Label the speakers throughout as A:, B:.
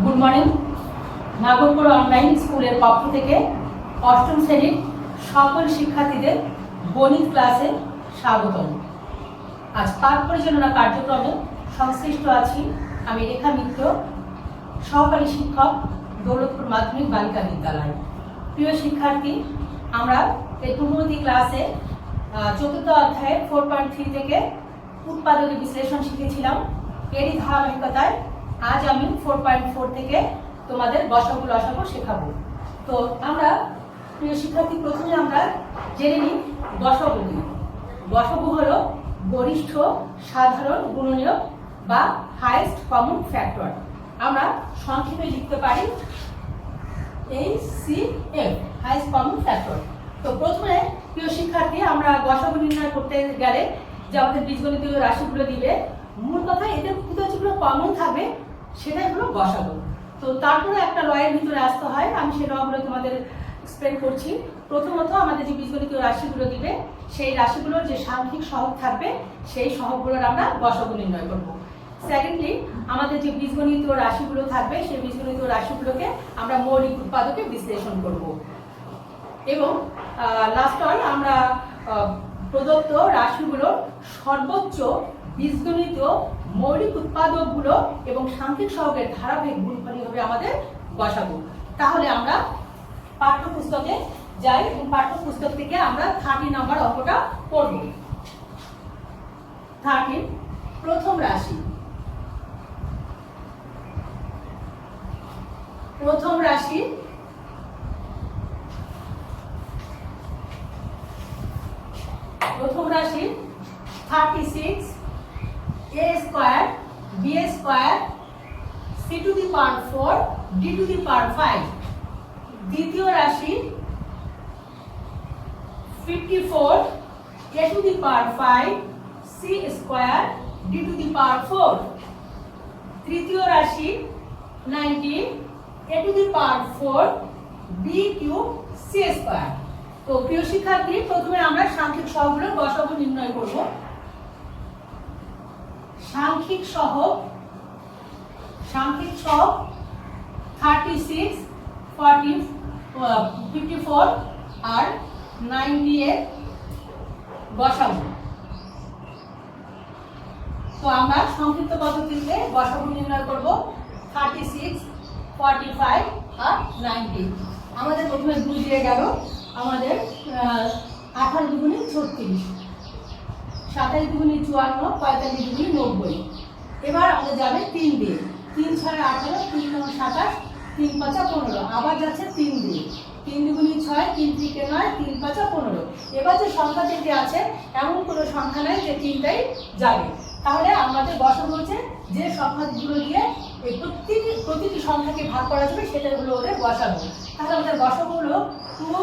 A: Good morning. Nagarpur online স্কুলের পক্ষ থেকে অষ্টম শ্রেণীর সকল শিক্ষার্থীদের গণিত ক্লাসে স্বাগতম। আজ পাঠ পরিচালনা কার্যক্রমে সংশ্লিষ্ট আছি আমি রেখা মিত্র, সহকারী শিক্ষক, দৌলতপুর মাধ্যমিক বালিকা বিদ্যালয়। প্রিয় শিক্ষার্থী, আমরা এই পূর্ববর্তী ক্লাসে চতুর্থ অধ্যায়ে 4.3 থেকে উৎপাদকের বিশ্লেষণ শিখেছিলাম। এরই ধারাবাহিকতায় আজ আমি 4.4 থেকে তোমাদের গসাগু লসাগু শেখাবো। তো আমরা প্রিয় শিক্ষার্থী, প্রথমে আমরা জেনে নিই গসাগু কি। গসাগু হলো গরিষ্ঠ সাধারণ গুণনীয়ক বা হাইয়েস্ট কমন ফ্যাক্টর। আমরা সংক্ষেপে লিখতে পারি HCF, হাইয়েস্ট কমন ফ্যাক্টর। তো প্রথমে প্রিয় শিক্ষার্থী, আমরা গসাগু নির্ণয় করতে গেলে যে আমাদের বীজগণিতীয় রাশিগুলো দিবে, মূল কথা এদের ভিতরে যেগুলো কমন থাকবে সেটাই হলো গসাগু। তো তারপরে একটা লয়ের ভিতরে আসতে হয়, আমি সেই লগুলো তোমাদের এক্সপ্লেন করছি। প্রথমত আমাদের যে বীজগণিতীয় রাশিগুলো দিবে সেই রাশিগুলোর যে সাংখ্যিক সহগ থাকবে সেই সহগগুলোর আমরা গসাগু নির্ণয় করব। সেকেন্ডলি, আমাদের যে বীজগণিতীয় রাশিগুলো থাকবে সেই বীজগণিতীয় রাশিগুলোকে আমরা মৌলিক উৎপাদকে বিশ্লেষণ করব। এবং লাস্ট অল আমরা প্রদত্ত রাশিগুলোর সর্বোচ্চ বীজগণিতীয় মৌলিক উৎপাদকগুলো এবং সাংখ্যিক সহগের ধারাবাহিক গুণফলই হবে আমাদের গসাগু। তাহলে আমরা পাঠ্যপুস্তকে যাই এবং পাঠ্যপুস্তক থেকে আমরা 30 নম্বর অঙ্কটা পড়ব। 30 প্রথম রাশি। প্রথম রাশি প্রথম রাশি 36 a square b square c to the power 4 d to the power 5। দ্বিতীয় রাশি 54 a to the power 5 c square d to the power 4। তৃতীয় রাশি 90 a to the power 4 b cube c square. তো প্রিয় শিক্ষার্থী, প্রথমে আমরা সাংখ্যিক সহগগুলোর গসাগু নির্ণয় করব। সাংখ্যিক সহগ 36, 40, 54 আর 90 এর গসাগু। তো আমরা সংক্ষিপ্ত পদ্ধতিতে গসাগু নির্ণয় করব 36, 45 আর 90। আমাদের প্রথমে 2 দিয়ে গেল, আমাদের 18 দুগুণে 36, 27 দুগুণে 54, 45 দুগুণে 90। এবার আমাদের যাবে 3 দিয়ে, 3 × 6 = 18, 3 × 9 = 27, 3 × 5 = 15। আবার যাচ্ছে 3 দিয়ে, 3 দুগুণে 6, 3 × 3 = 9, 3 × 5 = 15। এবার যে সংখ্যা তিনটি আছে এমন কোনো সংখ্যা নাই যে তিনটাই যাবে। তাহলে আমাদের গসাগু হচ্ছে যে সংখ্যাগুলো দিয়ে এই প্রতিটি সংখ্যাকে ভাগ করা যাবে সেটাই হলো ওদের গসাগু। তাহলে আমাদের গসাগু হলো 2 ×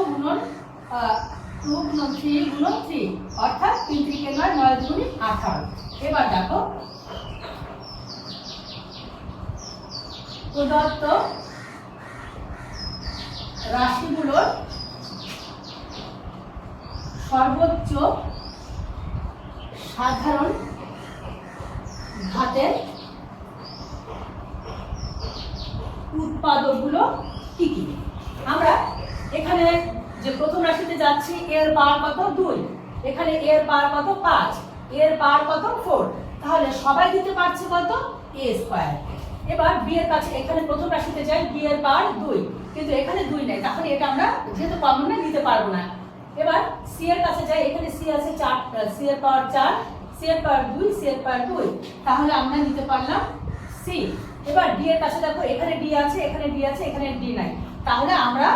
A: 3 × 3, অর্থাৎ 3 × 3 = 9, 9 দুগুণে 18। এবার দেখো প্রদত্ত রাশিগুলোর সর্বোচ্চ সাধারণ ঘাতের উৎপাদকগুলো কি কি। আমরা এখানে যে প্রথম রাশিতে যাচ্ছি, এর পাওয়ার কত 2, এখানে এর পাওয়ার কত 5, এর পাওয়ার কত 4। তাহলে সবাই দিতে পারছে কত a স্কয়ার। এবার b এর কাছে, এখানে প্রথম রাশিতে যাই, b এর পাওয়ার 2, কিন্তু এখানে 2 নেই, তাহলে এটা আমরা যেহেতু কমন না নিতে পারবো না। এবার c এর কাছে যাই, এখানে c আছে 4, c এর পাওয়ার 4, c এর পাওয়ার 2, c এর পাওয়ার 2, তাহলে আমরা নিতে পারলাম c। এবার d এর কাছে দেখো, এখানে d আছে, এখানে d আছে, এখানে d নাই, তাহলে আমরা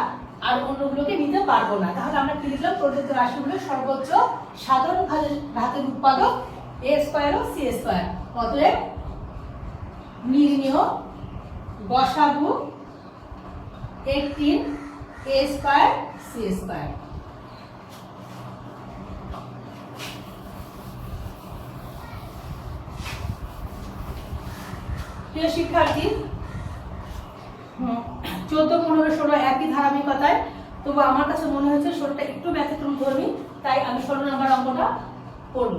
A: আর অন্যগুলোকে নিতে পারবো না। তাহলে আমরা কি লিখলাম, প্রদত্ত রাশিগুলোর সর্বোচ্চ সাধারণ ঘাতের উৎপাদক a স্কয়ার ও c স্কয়ার। অতএব নির্ণেয় গসাগু 18 a স্কয়ার c স্কয়ার। প্রিয় শিক্ষার্থী, 14, 15, 16 একই ধারাবাহিকতায়, তবু আমার কাছে মনে হচ্ছে 16টা একটু ব্যতিক্রম ধর্মী, তাই আমি 16 নম্বর অঙ্কটা করব।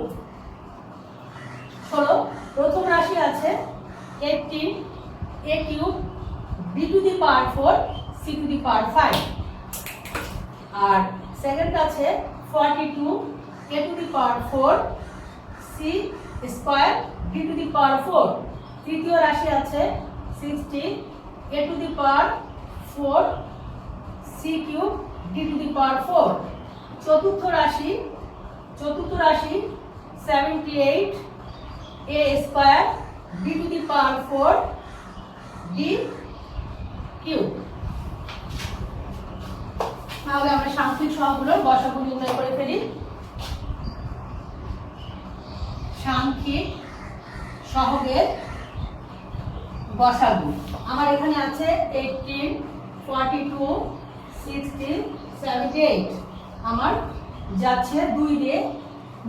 A: 16 প্রথম রাশি আছে 18 a cube b to the power 4 c to the power 5 আর সেকেন্ড আছে 42 a to the power 4 c square b to the power 4 তৃতীয় রাশি আছে 60 a to the power 4 c cube d to the power 4 চতুর্থ রাশি 78 a square b to the power 4 d cube. তাহলে আমরা সাংখ্যিক সহগগুলোর গসাগু নির্ণয় করে ফেলি। সাংখ্যিক সহগের গসাগু আমার এখানে আছে 18 42 60 78 আমার যাচ্ছে 2 দিয়ে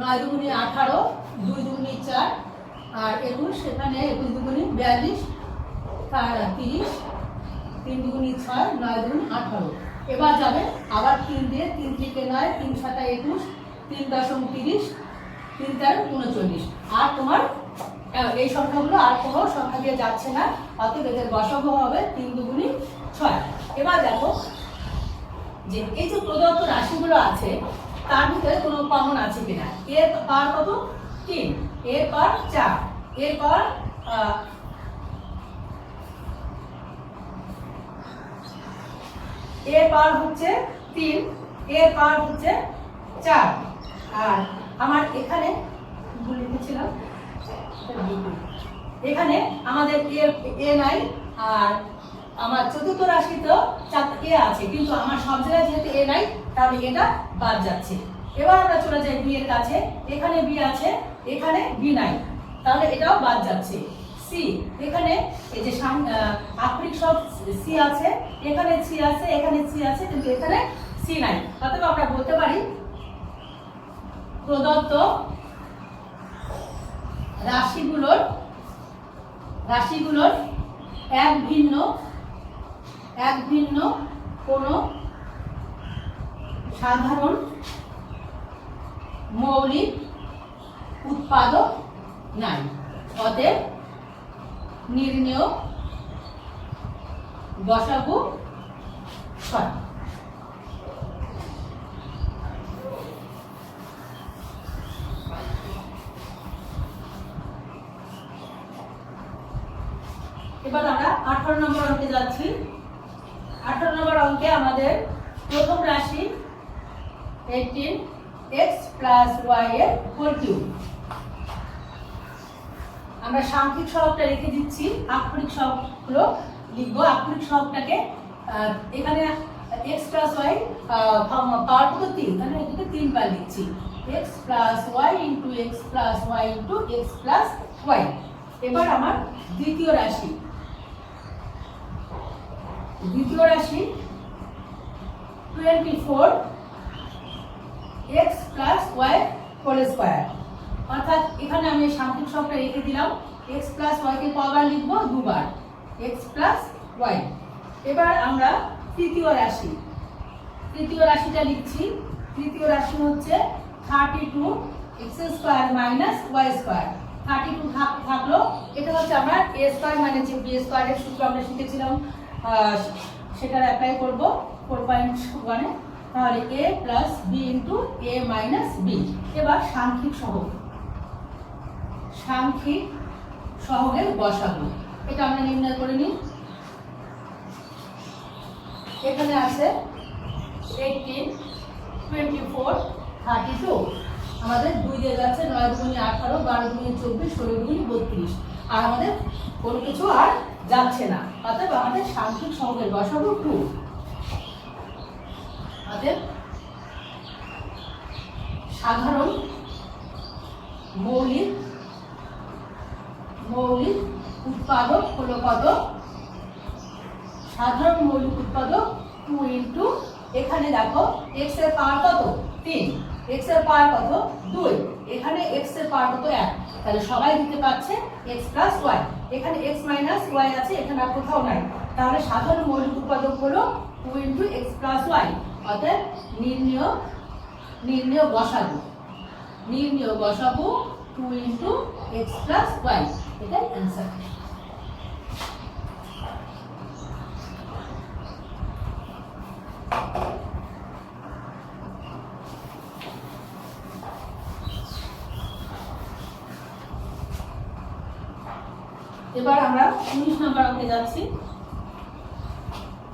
A: 9 দুগুণে 18 2 দুগুণে 4 আর 21 সেখানে 21 দুগুণে 42 30 3 দুগুণে 6 9 দুগুণে 18 এবার যাবে আবার 3 দিয়ে 3 থেকে 9 3 7 21 3 দশম 30 3 4 39 আর তোমার এই সংখ্যাগুলো আর কোনো সংখ্যা দিয়ে যাচ্ছে না, অতএব এদের গসাগু হবে 3 দুগুণে 6। এবার দেখো যে এই যে প্রদত্ত রাশিগুলো আছে তার ভিতরে কোনো কমন আছে কিনা। এর পাওয়ার কত 3, এর পাওয়ার 4, এর পাওয়ার এর পাওয়ার হচ্ছে 3, এর পাওয়ার হচ্ছে 4 আর আমার এখানে লিখেছিলাম এখানে আমাদের এ নাই আর আমার চতুর্থ রাশিতেও 4 এ আছে, কিন্তু আমার সব জায়গায় যেহেতু এ নাই তাহলে এটা বাদ যাচ্ছে। এবার আমরা চলে যাই বি এর কাছে, এখানে বি আছে এখানে বি নাই তাহলে এটাও বাদ যাচ্ছে। সি এখানে এই যে আক্ষরিক সব সি আছে, এখানে সি আছে এখানে সি আছে কিন্তু এখানে সি নাই, অতএব আমরা বলতে পারি প্রদত্ত রাশিগুলোর এক ভিন্ন কোনো সাধারণ মৌলিক উৎপাদক নাই, অতএব নির্ণেয় গসাগু সঠিক। এবার আমরা 18 নম্বর অঙ্কে যাচ্ছি। 18 নম্বর অঙ্কে আমাদের প্রথম রাশি 18x + y এর হোল কিউব। আমরা সাংখ্যিক সহগটা রেখে দিচ্ছি, আক্ষরিক সহগগুলো লিখবো। আক্ষরিক সহগটাকে এখানে x + y পাওয়ার কত 3, তাহলে এটাকে 3 বার লিখছি, x + y * x + y * x + y। এবার আমার দ্বিতীয় রাশি 24x + y হোল স্কয়ার, অর্থাৎ এখানে আমি সাংখ্যিক সহগটা রেখে দিলাম, x + y কে কবার লিখব 2 বার, x + y। এবার আমরা তৃতীয় রাশিটা লিখছি। তৃতীয় রাশি হচ্ছে 32x² - y²। 32 থাকলো, এটা হচ্ছে আমরা a² - b² এর সূত্র আমরা শিখেছিলাম, সেটা অ্যাপ্লাই করব 4.1 এ, তাহলে a + b * a - b। এবার সাংখ্যিক সহগের গসাগু এটা আমরা নির্ণয় করে নিই। এখানে আছে 18 24 32, আমাদের 2 দিয়ে যাচ্ছে, 9 দুগুণে 18 12 দুগুণে 24 16 দুগুণে 32 আর আমাদের কোনো কিছু আর যাচ্ছে না, অতএব আমাদের সাংখ্যিক সহগের গসাগু 2। অতএব সাধারণ মৌলিক উৎপাদক হলো কত? সাধারণ মৌলিক উৎপাদক 2 এখানে দেখো x এর পাওয়ার কত 3, x এর পাওয়ার কত 2, এখানে x এর পাওয়ার কত 1, তাহলে সবাই দিতে পারছে x + y। এখানে x - y আছে, এখানে আর কোথাও নাই, তাহলে সাধারণ মৌলিক উৎপাদক হলো 2 × x + y। অতএব নির্ণেয় গসাগু 2 × x + y, এটাই অ্যান্সার। এবার আমরা 19 নম্বর অঙ্কে যাচ্ছি।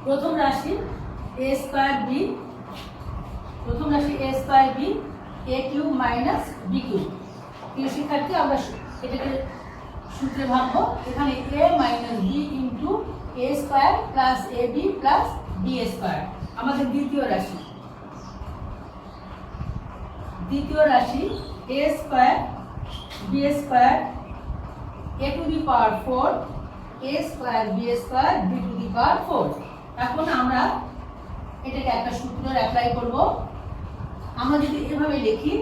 A: প্রথম রাশি a স্কয়ার b, প্রথম রাশি a square b a cube minus b cube. প্রিয় শিক্ষার্থী, আমরা এটাকে সূত্রে ভাঙবো। এখানে a minus b into a square plus ab plus b square আমাদের দ্বিতীয় রাশি। দ্বিতীয় রাশি a square b square a to the power 4 a square b square b to the power 4। এখন আমরা এটাকে একটা সূত্র অ্যাপ্লাই করব। আমরা যদি এভাবে লিখি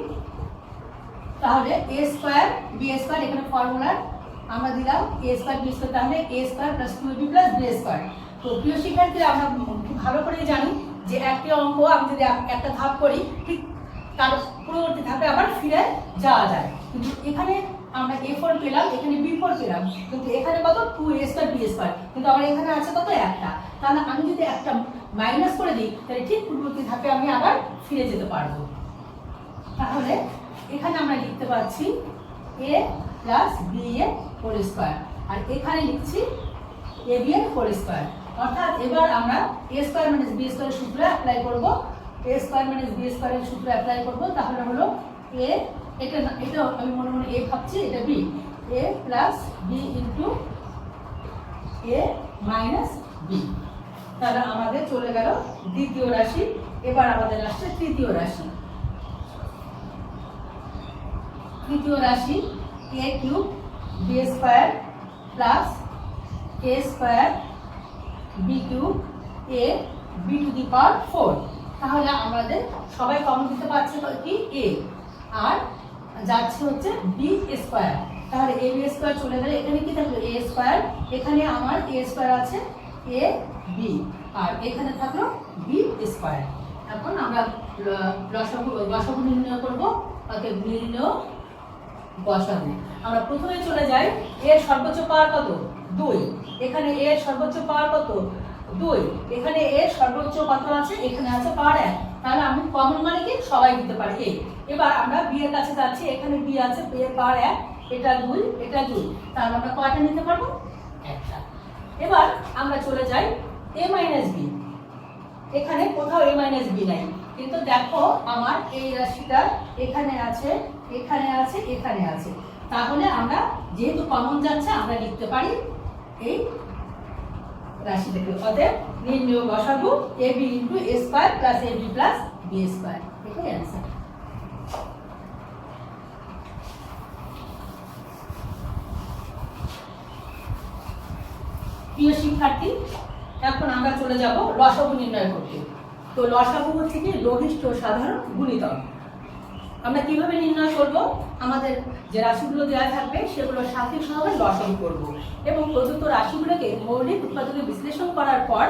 A: তাহলে a স্কয়ার b স্কয়ার, এখানে ফর্মুলা আমরা দিলাম a স্কয়ার b স্কয়ার, তাহলে a square plus 2ab plus b square. তো প্রিয় শিক্ষার্থীরা, আমরা খুব ভালো করে জানি যে একটি অঙ্ক আমি যদি একটা ধাপ করি ঠিক তার পরবর্তী ধাপে আবার ফিরে যাওয়া যায়। কিন্তু এখানে আমরা a4 পেলাম, এখানে b4 পেলাম, কিন্তু এখানে কত 2a স্কয়ার b স্কয়ার, কিন্তু আমার এখানে আছে কত একটা। তাহলে আমি যদি একটা মাইনাস করে দিই তাহলে ঠিক পূর্ববর্তী ধাপে আমি আবার ফিরে যেতে পারবো। তাহলে এখানে আমরা লিখতে পাচ্ছি a প্লাস b এর হোল স্কয়ার, আর এখানে লিখছি ab এর হোল স্কয়ার। অর্থাৎ এবার আমরা a স্কয়ার মাইনাস b স্কয়ারের সূত্র অ্যাপ্লাই করব। a স্কয়ার মাইনাস b স্কয়ারের সূত্র অ্যাপ্লাই করব, তাহলে হলো a, এটা আমি মনে মনে a ভাবছি, এটা b, a plus b into a minus b। তাহলে আমাদের চলে গেল দ্বিতীয় রাশি। এবার আমাদের আসছে তৃতীয় রাশি। তৃতীয় রাশি a cube b square plus a square b cube a b to the power 4। তাহলে আমাদের সবাই কমন দিতে পারছে কি a, আর যাচ্ছে হচ্ছে b স্কয়ার। তাহলে a b স্কয়ার চলে গেলে এখানে কি থাকলো a স্কয়ার, এখানে আমার a স্কয়ার আছে a b, আর এখানে থাকলো b স্কয়ার। এখন আমরা লসাগু নির্ণয় করব। অতএব নির্ণয় গসাগু। আমরা প্রথমে চলে যাই, এর সর্বোচ্চ পাওয়ার কত 2, এখানে এর সর্বোচ্চ পাওয়ার কত 2, এখানে এর সর্বোচ্চ কত আছে, এখানে আছে পাওয়ার 1। তাহলে আমি কমন মানে কি সবাই দিতে পারি a। এবার আমরা b এর কাছে যাচ্ছি, এখানে b আছে, b এর পাওয়ার 1, এটা 2, এটা 2, তাহলে আমরা কয়টা নিতে পারবো, একটা। এবার আমরা চলে যাই a মাইনাস b। এখানে কোথাও a মাইনাস b নাই, কিন্তু দেখো আমার এই রাশিটা এখানে আছে, এখানে আছে, এখানে আছে। তাহলে আমরা যেহেতু কমন যাচ্ছে আমরা লিখতে পারি এই রাশিটাকে। অতএব নির্ণয় গসাগু ab into a square plus ab plus b square, এটাই অ্যান্সার। প্রিয় শিক্ষার্থী, এখন আমরা চলে যাব লসাগু নির্ণয় করতে। তো লসাগু হচ্ছে কি লঘিষ্ঠ সাধারণ গুণিতক। আমরা কিভাবে নির্ণয় করব, আমাদের যে রাশিগুলো দেওয়া থাকবে সেগুলো সাংখ্যিক সহগের লসাগু করব, এবং প্রদত্ত রাশিগুলোকে মৌলিক উৎপাদকে বিশ্লেষণ করার পর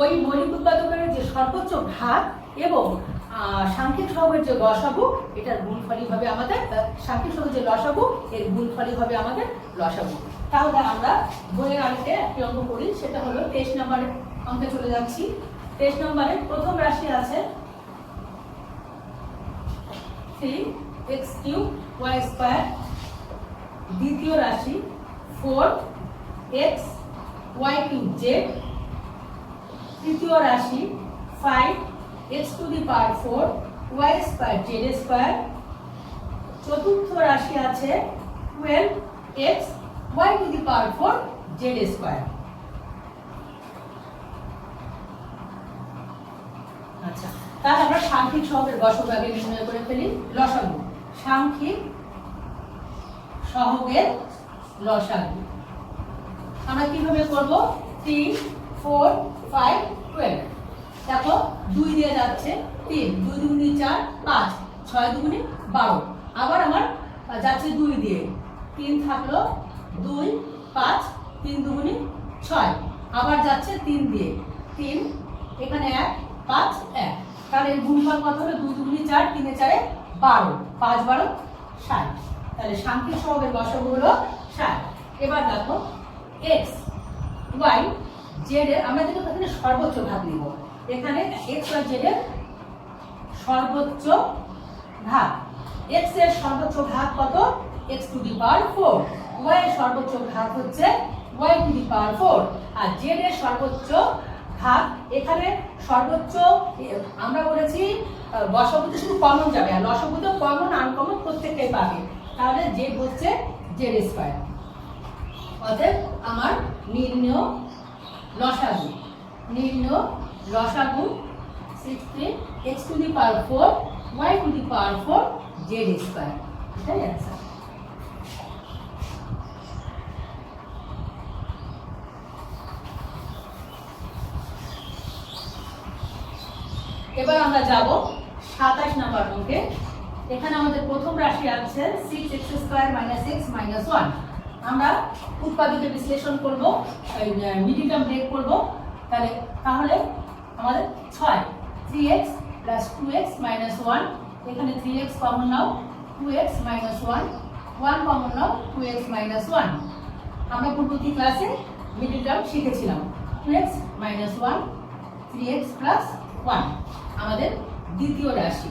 A: ওই মৌলিক উৎপাদকের যে সর্বোচ্চ ভাগ এবং সাংখ্যিক সহগের যে লসাগু, এটার গুণফলই হবে আমাদের সাংখ্যিক সহগের যে লসাগু, এর গুণফলই হবে আমাদের লসাগু। তাহলে আমরা বইয়ের আগে একটি অঙ্ক করি, সেটা হলো 23 নম্বরের অঙ্কে চলে যাচ্ছি। 23 নম্বরের প্রথম রাশি আছে 3x কিউব y স্কয়ার, দ্বিতীয় রাশি 4x y কিউব z, তৃতীয় রাশি 5x two the power 4 y square z square, চতুর্থ রাশি আছে 12x y to the power 4 z square. আচ্ছা, তাহলে আমরা সাংখ্যিক সহগের গসাগু আগে নির্ণয় করে ফেলি। লসাগু, সাংখ্যিক সহগের লসাগু আমরা কিভাবে করব, 3 4 5 12। দেখো 2 দিয়ে যাচ্ছে 3, 2 দুগুণে 4 5, 6 দুগুণে 12। আবার আমার যাচ্ছে 2 দিয়ে, 3 থাকলো 2 5, 3 দুগুণে 6, আবার যাচ্ছে 3 দিয়ে, 3 এখানে 1 5 1। তাহলে এর গুণফল কত হলো, 2 দুগুণে 4, 3 এ 4 12, 5 12 60। তাহলে সাংখ্যিক সহগের লসাগু হলো 60। এবার দেখো x y z এর আমরা কিন্তু এখানে সর্বোচ্চ ভাগ নিব। এখানে x y z এর সর্বোচ্চ ভাগ, x এর সর্বোচ্চ ভাগ কত, x to the power 4, y এর সর্বোচ্চ ঘাত হচ্ছে y টু দি পাওয়ার 4 আর z এর সর্বোচ্চ ঘাত এখানে সর্বোচ্চ আমরা বলেছি গসাগুতে শুধু কমন যাবে আর লসাগুতে কমন আনকমন প্রত্যেকটাই পাবে তাহলে z হচ্ছে z স্কয়ার অতএব আমার নির্ণয় লসাগু 16 x to the power 4 y to the power 4 z square এটাই অ্যান্সার। এবার আমরা যাব 27 নম্বর অঙ্কে। এখানে আমাদের প্রথম রাশি আছে 6x² - x - 1। আমরা উৎপাদকে বিশ্লেষণ করব, মিডিল টার্ম ব্রেক করব। তাহলে আমাদের 6 3x + 2x - 1, এখানে 3x কমন নাও, 2x - 1 1 কমন নাও, 2x - 1। আমরা পূর্ববর্তী ক্লাসে মিডিল টার্ম শিখেছিলাম 2x - 1 3x + 1 আমাদের দ্বিতীয় রাশি।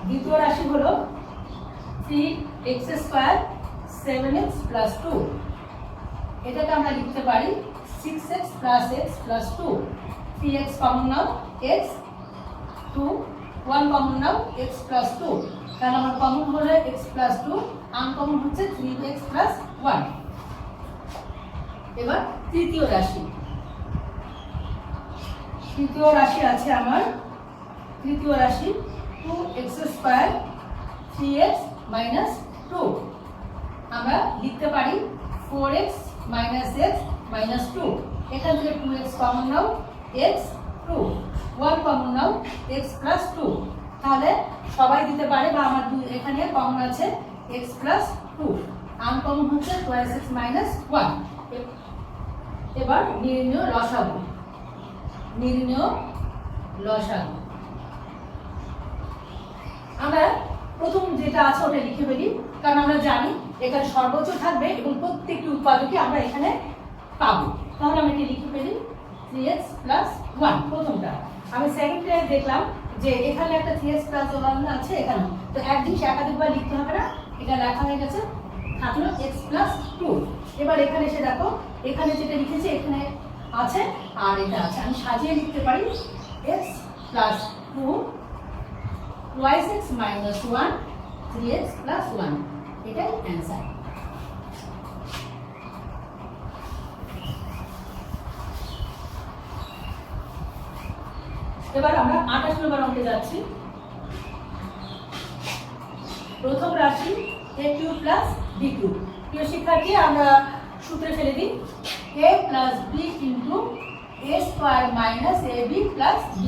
A: দ্বিতীয় রাশি হলো 3x² 7x + 2। এটাকে আমরা লিখতে পারি 6x + x + 2। 3x কমন নাও, x 2 1 কমন নাও, x + 2। তাহলে আমার কমন হলো x + 2, আনকমন হচ্ছে 3x + 1। এবার তৃতীয় রাশি আছে আমার তৃতীয় রাশি 2x² 3x - 2। আমরা লিখতে পারি 4x - x - 2। এখান থেকে 2x কমন নাও, x 2 1 কমন নাও, x + 2। তাহলে সবাই দিতে পারে বা আমার এখানে কমন আছে x + 2, আনকমন হচ্ছে 2x - 1। এবার নির্ণয় লসাগু। আমরা প্রথম যেটা আছে ওটা লিখে ফেলি, কারণ আমরা জানি এখানে সর্বোচ্চ থাকবে এবং প্রত্যেকটি উৎপাদকে আমরা এখানে পাবো। তাহলে আমি এটা লিখে ফেলি 3x + 1 প্রথমটা। আমি সেকেন্ডটা দেখলাম যে এখানে একটা 3x + 1 আছে এখানে, তো এক জিনিস একাধিকবার লিখতে হবে না, এটা লেখা হয়ে গেছে, থাকলো x + 2। এবার এখানে এসে দেখো এখানে যেটা লিখেছি এখানে আছে আর এটা আছে, আমি সাজিয়ে লিখতে পারি x + 2 2x - 1 3x + 1। এটাই অ্যান্সার। এবার আমরা 28 নম্বর অঙ্কে যাচ্ছি। প্রথম রাশি a³ + b³। প্রিয় শিক্ষার্থী, আমরা সূত্রে ফেলে দিই a + b * a² - ab + b²।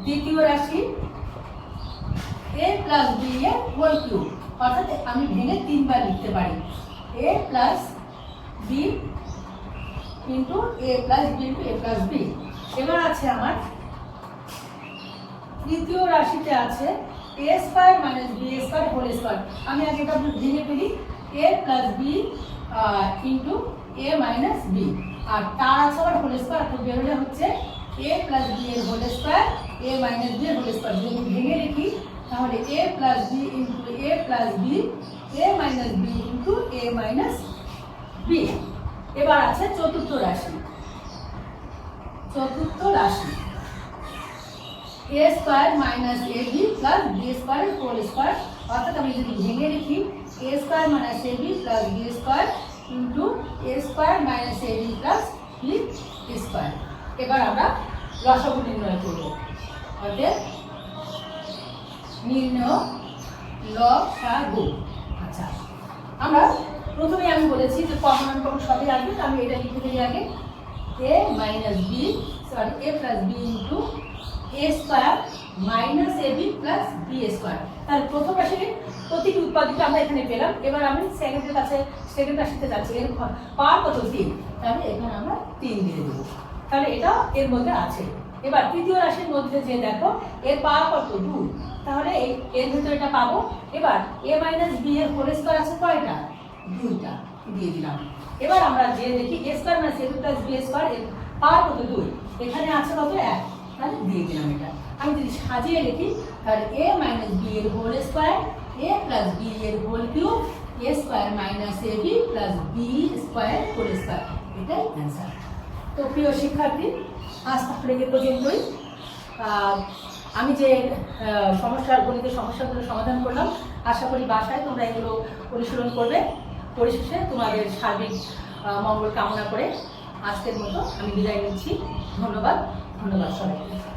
A: দ্বিতীয় রাশি a + b এর হোল কিউব, অর্থাৎ আমি ভেঙে 3 বার লিখতে পারি a + b * a + b * a + b। এবার আছে আমার তৃতীয় রাশিতে আছে a² - b² হোল স্কয়ার। আমি আগে এটা ভেঙে ফেলি a + b * a - b, আর তার আছে আবার হোল স্কয়ার, তো বেরোলে হচ্ছে a + b এর হোল স্কয়ার a - b এর হোল স্কয়ার। যদি ভেঙে লিখি তাহলে a + b * a + b a - b a - b। এবার আছে চতুর্থ রাশি a² - ab + b² whole square, অর্থাৎ আমি যদি ভেঙে লিখি a² - ab + b² a² - ab + b²। এবার আমরা লসাগু নির্ণয় করব। অতএব নির্ণয় লসাগু। আচ্ছা, আমরা প্রথমে আমি বলেছি যে কমন আনকমন সবই আসবে, আমি এটা লিখে ফেলি আগে a + b a² - ab + b²। তাহলে প্রথম রাশির প্রতিটি উৎপাদিত আমরা এখানে পেলাম। এবার আমি সেকেন্ড রাশিতে যাচ্ছি, এর পাওয়ার কত 3, তাহলে এখানে আমরা 3 দিয়ে দেবো, তাহলে এটা এর মধ্যে আছে। এবার তৃতীয় রাশির মধ্যে যে দেখো এর পাওয়ার কত 2, তাহলে এর ভিতরে এটা পাবো। এবার a - b এর হোল স্কয়ার আছে কয়টা, 2টা, দিয়ে দিলাম। এবার আমরা যে দেখি a² - ab + b² এর পাওয়ার কত 2, এখানে আছে কত 1, তাহলে দিয়ে দিলাম এটা। আমি যদি সাজিয়ে লিখি তাহলে a মাইনাস বি এর whole square a plus b এর whole cube a square minus ab plus b square whole square, এটাই অ্যান্সার। তো প্রিয় শিক্ষার্থী, আজ তাহলে এ পর্যন্তই। আমি যে গণিতের সমস্যাগুলো সমাধান করলাম, আশা করি বাসায় তোমরা এগুলো অনুশীলন করবে। পরিশেষে তোমাদের সার্বিক মঙ্গল কামনা করে আজকের মতো আমি বিদায় নিচ্ছি। ধন্যবাদ সবাইকে।